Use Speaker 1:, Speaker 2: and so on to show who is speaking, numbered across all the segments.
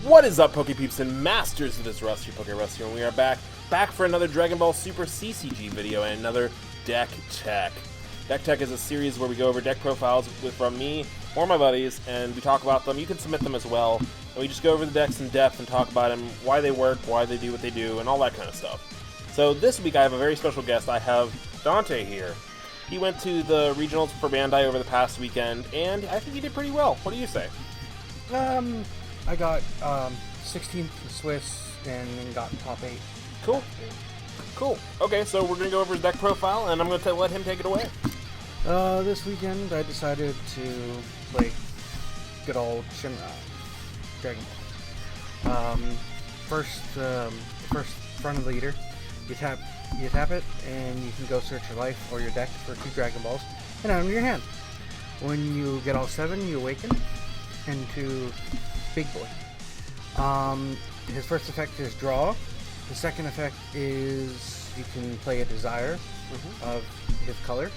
Speaker 1: What is up, PokePeeps and masters of this Rusty PokeRuss here, and we are back for another Dragon Ball Super CCG video and another Deck Tech. Deck Tech is a series where we go over deck profiles from me or my buddies, and we talk about them. You can submit them as well, and we just go over the decks in depth and talk about them, why they work, why they do what they do, and all that kind of stuff. So this week I have a very special guest. I have Dante here. He went to the regionals for Bandai over the past weekend, and I think he did pretty well. What do you say?
Speaker 2: I got 16th in Swiss and then got top 8.
Speaker 1: Cool. Cool. Okay, so we're going to go over his deck profile, and I'm going to let him take it away.
Speaker 2: This weekend I decided to play good old Shenron Dragon Ball. First front of the leader, you tap it, and you can go search your life or your deck for 2 Dragon Balls and add them to your hand. When you get all 7, you awaken into Big Boy. His first effect is draw. The second effect is you can play a desire of his color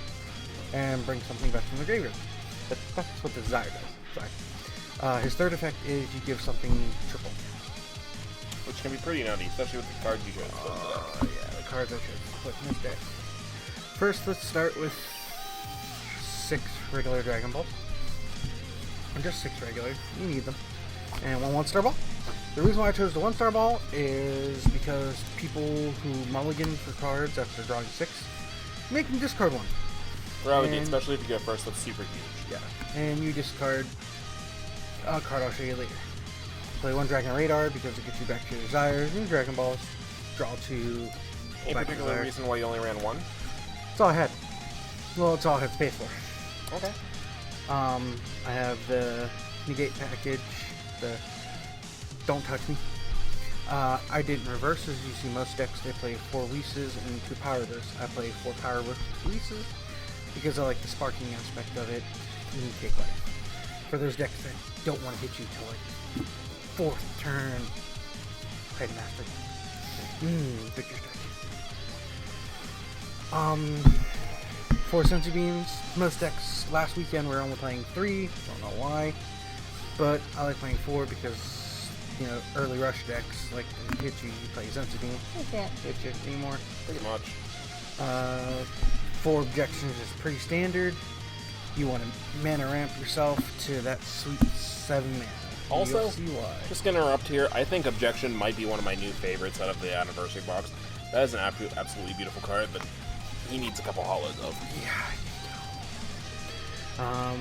Speaker 2: and bring something back from the graveyard. That's what the desire does. Sorry. His third effect is you give something triple.
Speaker 1: Which can be pretty nutty, especially with the cards you chose.
Speaker 2: Yeah, the cards I chose to put in this deck. First, let's start with 6 regular Dragon Balls. And just 6 regular. You need them. And 1-star ball. The reason why I chose the 1-star ball is because people who mulligan for cards after drawing 6 make them discard 1.
Speaker 1: Probably, especially if you go first, that's super huge.
Speaker 2: Yeah. And you discard a card I'll show you later. Play 1 Dragon Radar because it gets you back to your desires and Dragon Balls. Draw 2.
Speaker 1: Any particular reason why you only ran 1?
Speaker 2: That's all I had. Well, it's all I had space for.
Speaker 1: Okay.
Speaker 2: I have the negate package, the don't touch me. I didn't reverse, as you see most decks they play 4 Whis and 2 Power Bursts. I play 4 Power Whis because I like the sparking aspect of it and you take life. For those decks that don't want to hit you till like 4th turn, play the Master. Victor's deck. 4 Senzu Beans. Most decks last weekend were only playing 3, don't know why. But I like playing 4 because, you know, early rush decks like to hit you, you play Senzu Bean. They can't hit you anymore.
Speaker 1: Pretty much.
Speaker 2: 4 objections is pretty standard. You want to mana ramp yourself to that sweet 7 mana.
Speaker 1: Also,
Speaker 2: you'll see why.
Speaker 1: Just gonna interrupt here, I think Objection might be one of my new favorites out of the Anniversary box. That is an absolutely beautiful card, but he needs a couple hollows though.
Speaker 2: Yeah.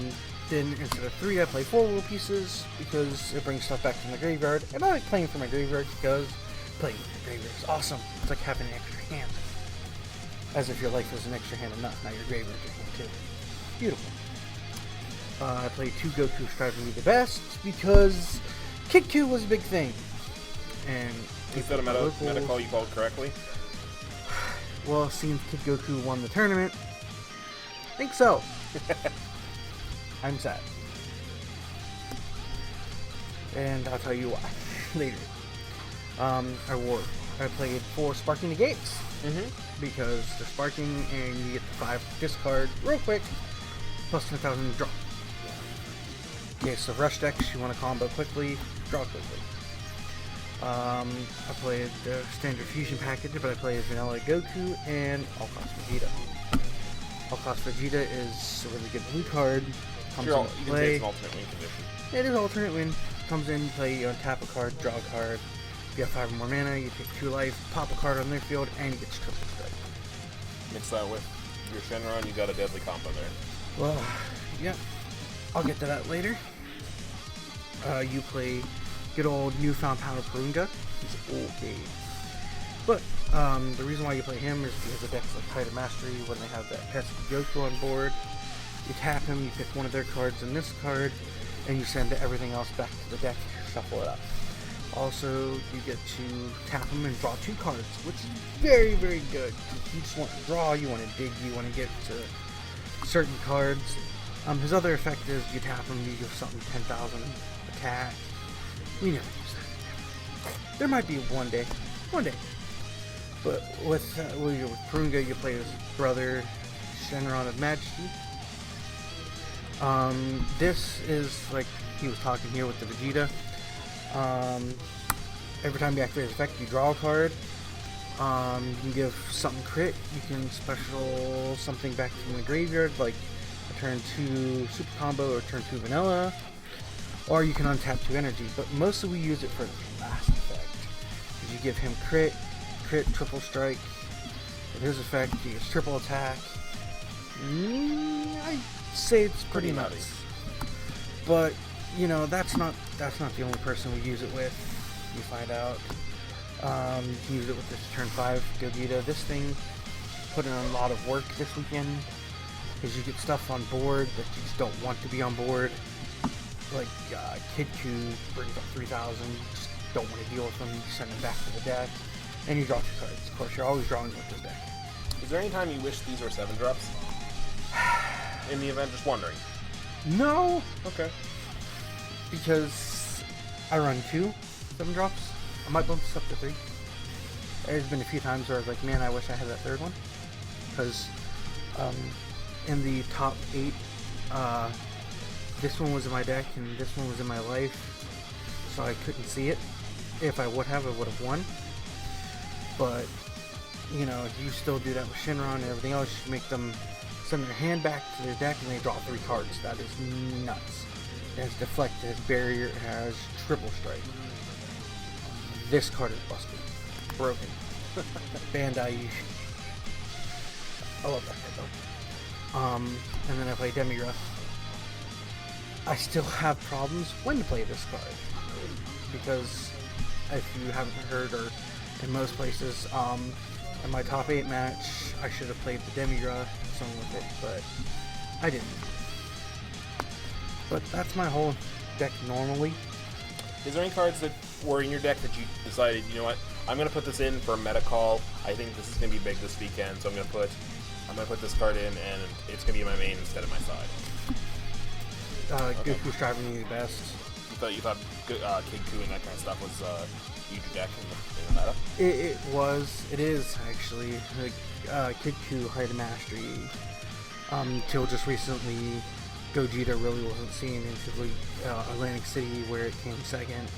Speaker 2: Then instead of 3, I play 4 Will Pieces because it brings stuff back from the graveyard. And I like playing from my graveyard because playing from the graveyard is awesome. It's like having an extra hand. As if your life is an extra hand enough. Now your graveyard is your hand too. Beautiful. I played 2 Goku Strive to be the best because Kick 2 was a big thing. And
Speaker 1: Is that a meta call you called correctly?
Speaker 2: Well, seems Kid Goku won the tournament. Think so. I'm sad. And I'll tell you why later. I played 4 Sparking Negates. Because they're sparking and you get the 5 discard real quick, plus 10,000 draw. Okay, so rush decks, you want to combo quickly, draw quickly. I played the standard fusion package, but I played Vanilla Goku and All-Class Vegeta. All-Class Vegeta is a really good blue card. Comes
Speaker 1: You
Speaker 2: in
Speaker 1: can
Speaker 2: play.
Speaker 1: say it's an alternate win condition.
Speaker 2: It is alternate win. Comes in, play, you tap a card, draw a card. If you have 5 or more mana, you take 2 life, pop a card on their field, and you get triple strike.
Speaker 1: Mix that with your Shenron, you got a deadly combo there.
Speaker 2: Well, yeah. I'll get to that later. You play good old newfound power Purunga. He's okay. But the reason why you play him is because of decks like Tide of Mastery, when they have that pesky Goku on board, you tap him, you pick one of their cards and this card, and you send everything else back to the deck, shuffle it up. Also, you get to tap him and draw 2 cards, which is very, very good. You just want to draw, you want to dig, you want to get to certain cards. His other effect is you tap him, you give something 10,000 attack. We never use that. There might be one day. But with Purunga, you play his brother, Shenron of Majesty. This is like he was talking here with the Vegeta. Every time you activate his effect, you draw a card. You can give something crit. You can special something back from the graveyard, like a turn 2 super combo or turn 2 vanilla. Or you can untap 2 energy, but mostly we use it for the last effect. You give him crit, triple strike. With his effect, he gets triple attack. I'd say it's pretty nuts. But you know, that's not the only person we use it with. You find out. You can use it with this turn 5 Gogeta. This thing put in a lot of work this weekend because you get stuff on board that you just don't want to be on board. Like Kid Q brings up 3,000. You just don't want to deal with them. You send them back to the deck, and you draw 2 cards. Of course, you're always drawing with this deck.
Speaker 1: Is there any time you wish these were 7-drops? In the event, just wondering.
Speaker 2: No.
Speaker 1: Okay.
Speaker 2: Because I run 2 7-drops. I might bump this up to 3. There's been a few times where I was like, man, I wish I had that 3rd one. Because in the top 8, this one was in my deck and this one was in my life. So I couldn't see it. If I would have, I would have won. But, you know, you still do that with Shenron and everything else. You make them send their hand back to their deck and they draw 3 cards. That is nuts. It has Deflect, it has Barrier, it has Triple Strike. This card is busted. Broken. Bandai. I love that card though. And then I play Demigra. I still have problems when to play this card. Because if you haven't heard, or in most places, in my top 8 match, I should have played the Demigra song with it, but I didn't. But that's my whole deck normally.
Speaker 1: Is there any cards that were in your deck that you decided, you know what, I'm going to put this in for a meta call. I think this is going to be big this weekend, so I'm going to put this card in, and it's going to be my main instead of my side.
Speaker 2: Okay. Goku's driving me the best.
Speaker 1: You thought Kid Ku and that kind of stuff was a huge deck in the meta?
Speaker 2: It is actually. Kid Ku Height of Mastery. Till just recently, Gogeta really wasn't seen into Atlantic City, where it came second,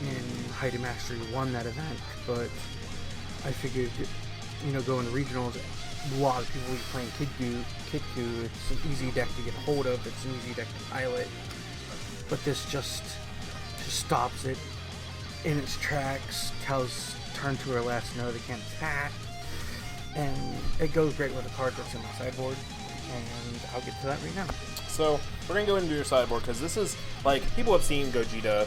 Speaker 2: and Height of Mastery won that event. But I figured, you know, going to regionals, a lot of people will be playing Kid Ku. It's an easy deck to get hold of. It's an easy deck to pilot. But this just stops it in its tracks, tells turn to her last node it can't attack, and it goes great with a card that's in my sideboard, and I'll get to that right now.
Speaker 1: So we're gonna go into your sideboard because this is like, people have seen Gogeta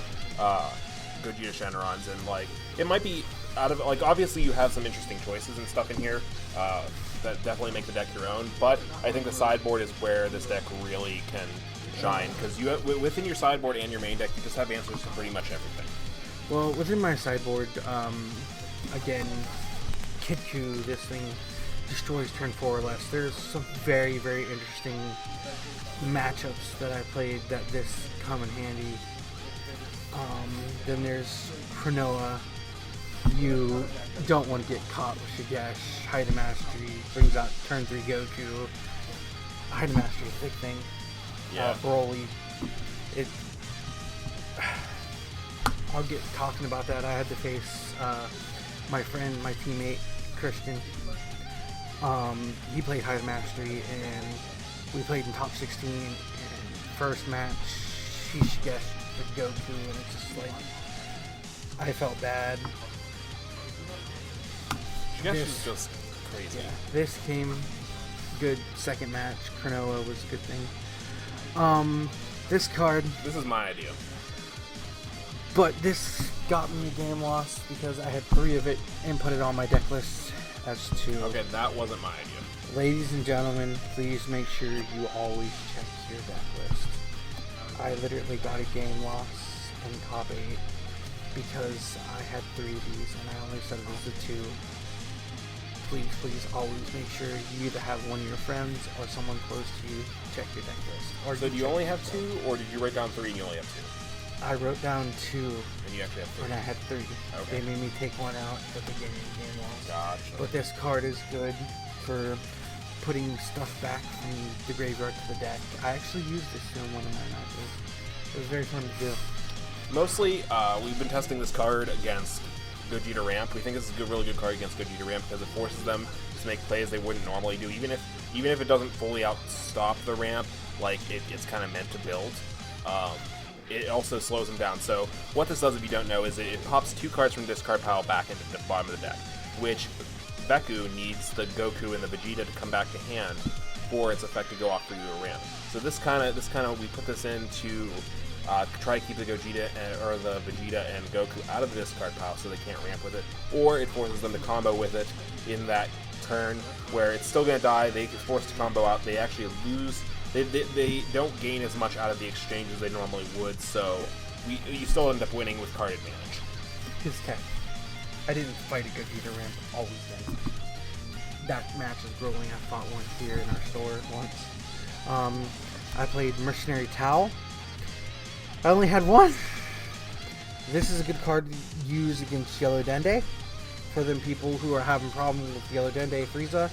Speaker 1: Shenrons, and like, it might be out of, like, obviously you have some interesting choices and stuff in here that definitely make the deck your own, but I think the sideboard is where this deck really can shine, because you have, within your sideboard and your main deck, you just have answers to pretty much everything.
Speaker 2: Well, within my sideboard, again, Kid Ku, this thing destroys turn 4 or less. There's some very, very interesting matchups that I played that this come in handy. Then there's Cronoa. You don't want to get caught with Shigesh. Height of Mastery brings out turn 3 Goku. Height of Mastery is a big thing.
Speaker 1: Yeah.
Speaker 2: Broly. I'll get talking about that. I had to face my friend, my teammate, Christian. He played Height of Mastery, and we played in top 16. And first match, he Shigesh with Goku, and it's just like, I felt bad.
Speaker 1: Shigesh is just crazy.
Speaker 2: Yeah, this came good. Second match, Cronoa was a good thing. This card.
Speaker 1: This is my idea.
Speaker 2: But this got me a game loss because I had 3 of it and put it on my deck list as 2.
Speaker 1: Okay, that wasn't my idea.
Speaker 2: Ladies and gentlemen, please make sure you always check your deck list. I literally got a game loss in top 8 because I had 3 of these and I only said it was a 2. Please always make sure you either have one of your friends or someone close to you check your deck list. Or
Speaker 1: so do you only have 2, or did you write down 3 and you only have 2?
Speaker 2: I wrote down 2.
Speaker 1: And you actually have 3.
Speaker 2: And I had 3.
Speaker 1: Okay.
Speaker 2: They made me take one out at the beginning of the game loss.
Speaker 1: Gotcha.
Speaker 2: But this card is good for putting stuff back from the graveyard to the deck. I actually used this in one of my matches. It was very fun to do.
Speaker 1: Mostly, we've been testing this card against Gogeta Ramp. We think this is a really good card against Gogeta Ramp because it forces them to make plays they wouldn't normally do, even if it doesn't fully outstop the ramp, like it's kind of meant to build. It also slows them down. So what this does, if you don't know, is it pops 2 cards from discard pile back into the bottom of the deck, which Veku needs the Goku and the Vegeta to come back to hand for its effect to go off for you a ramp. So this kind of we put this in to try to keep the Gogeta or the Vegeta and Goku out of the discard pile so they can't ramp with it, or it forces them to combo with it in that turn where it's still going to die. They get forced to combo out. They actually lose. They don't gain as much out of the exchange as they normally would, so you still end up winning with card advantage.
Speaker 2: His tech. I didn't fight a Gogeta ramp all weekend. That match is grueling. I fought one here in our store once. I played Mercenary Towel. I only had one. This is a good card to use against Yellow Dende. For them people who are having problems with Yellow Dende Frieza,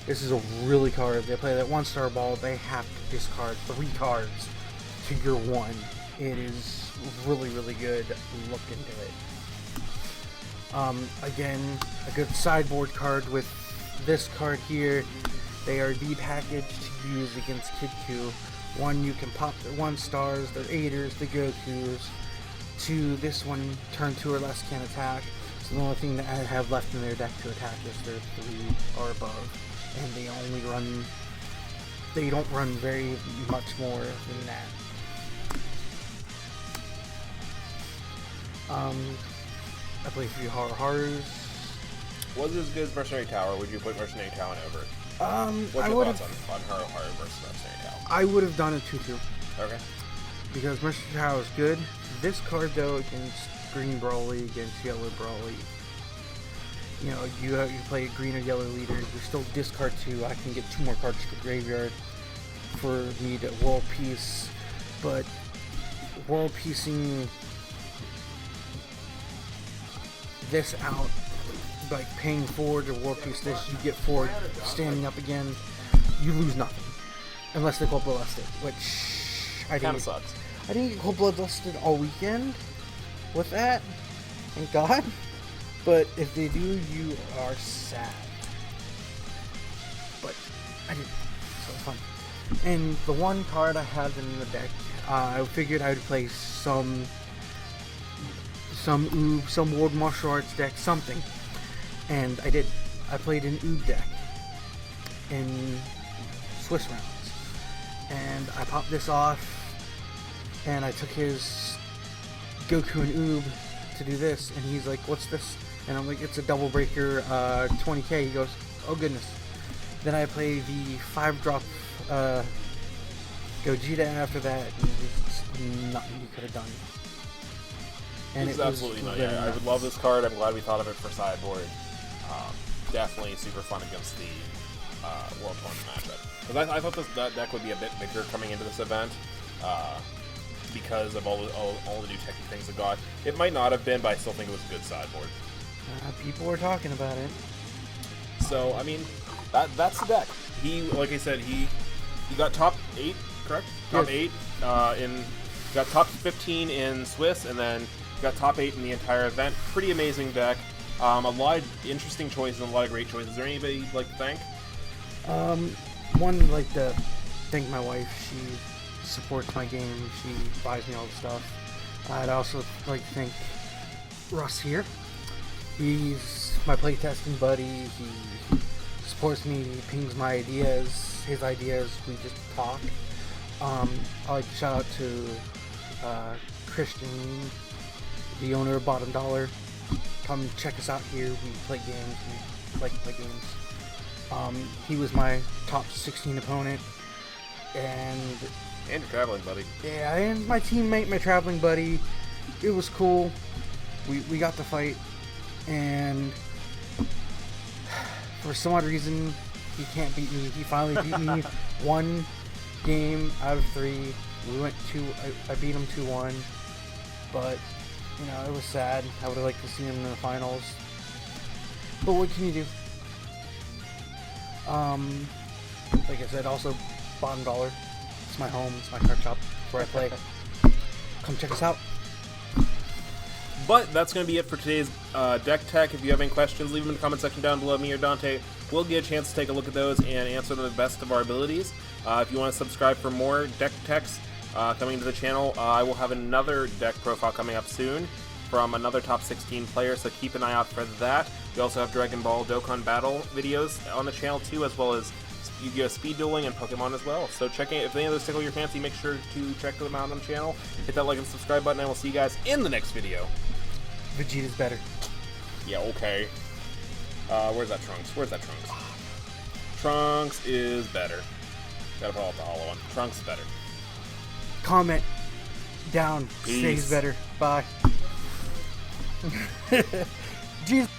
Speaker 2: this is a really card. If they play that 1-star ball, they have to discard 3 cards to your 1. It is really, really good. Look into it. Again, a good sideboard card with this card here. They are the package to use against Kid Q. 1, you can pop their 1-stars, their 8ers, the Gokus. 2, this one, turn 2 or less can attack. So the only thing that I have left in their deck to attack is their 3 or above. And they don't run very much more than that. I play 3 Harus.
Speaker 1: Was it as good as Mercenary Tower? Would you put Mercenary Tower over? What's
Speaker 2: I
Speaker 1: your
Speaker 2: would
Speaker 1: thoughts
Speaker 2: have.
Speaker 1: on Haru versus Mercenary Tower?
Speaker 2: I would have done a 2-2
Speaker 1: Okay.
Speaker 2: because Mercenary Tower is good. This card though against Green Brawly, against Yellow Brawly, you know, you play a green or yellow leader, you still discard 2. I can get 2 more cards to the graveyard for me to world peace, but world piecing this out, like paying forward to world piece this, you get forward, standing up again, you lose nothing unless they cold bloodlusted, which I
Speaker 1: Kind
Speaker 2: didn't.
Speaker 1: of sucks.
Speaker 2: I didn't get cold bloodlusted all weekend with that, thank God. But if they do, you are sad. But I did, so it's fun. And the one card I had in the deck, I figured I would play some Oob, some World Martial Arts deck, something. And I did. I played an Oob deck in Swiss rounds. And I popped this off, and I took his Goku and Oob to do this, and he's like, what's this? And I'm like, it's a double breaker, 20k. He goes, oh goodness. Then I play the 5-drop Gogeta after that, and there's nothing you could have done. And
Speaker 1: It's absolutely not. Yeah, I would love this card. I'm glad we thought of it for sideboard. Definitely super fun against the World Tournament matchup. Because I thought that deck would be a bit bigger coming into this event. Because of all the new techie things it got. It might not have been, but I still think it was a good sideboard.
Speaker 2: People were talking about it.
Speaker 1: So, I mean, that's the deck. He, like I said, he got top 8, correct? Top
Speaker 2: Yes.
Speaker 1: 8 got top 15 in Swiss, and then got top 8 in the entire event. Pretty amazing deck. A lot of interesting choices and a lot of great choices. Is there anybody you'd like to thank?
Speaker 2: One, like to thank my wife. She supports my game. She buys me all the stuff. I'd also like to thank Russ here. He's my playtesting buddy. He supports me. He pings my ideas. His ideas. We just talk. I'd like to shout out to Christian, the owner of Bottom Dollar. Come check us out here. We play games. We like to play games. He was my top 16 opponent, and
Speaker 1: your traveling buddy.
Speaker 2: Yeah, and my teammate, my traveling buddy. It was cool. We got to fight, and for some odd reason, he can't beat me. He finally beat me 1 game out of 3. We went 2. I beat him 2-1, but you know, it was sad. I would have liked to see him in the finals, but what can you do? Like I said, also Bottom Dollar. It's my home. It's my card shop. It's where I play. Come check us out.
Speaker 1: But that's going to be it for today's deck tech. If you have any questions, leave them in the comment section down below. Me or Dante will get a chance to take a look at those and answer them to the best of our abilities. If you want to subscribe for more deck techs coming to the channel, I will have another deck profile coming up soon from another top 16 player, so keep an eye out for that. We also have Dragon Ball Dokkan Battle videos on the channel too, as well as Yu-Gi-Oh! Speed Dueling and Pokemon as well. So check it. If any of those tickle your fancy, make sure to check them out on the channel. Hit that like and subscribe button, and we'll see you guys in the next video.
Speaker 2: Vegeta's better.
Speaker 1: Yeah, okay. Where's that Trunks? Where's that Trunks? Trunks is better. Gotta pull out the hollow one. Trunks is better.
Speaker 2: Comment down.
Speaker 1: Peace.
Speaker 2: Say's better. Bye. Jesus.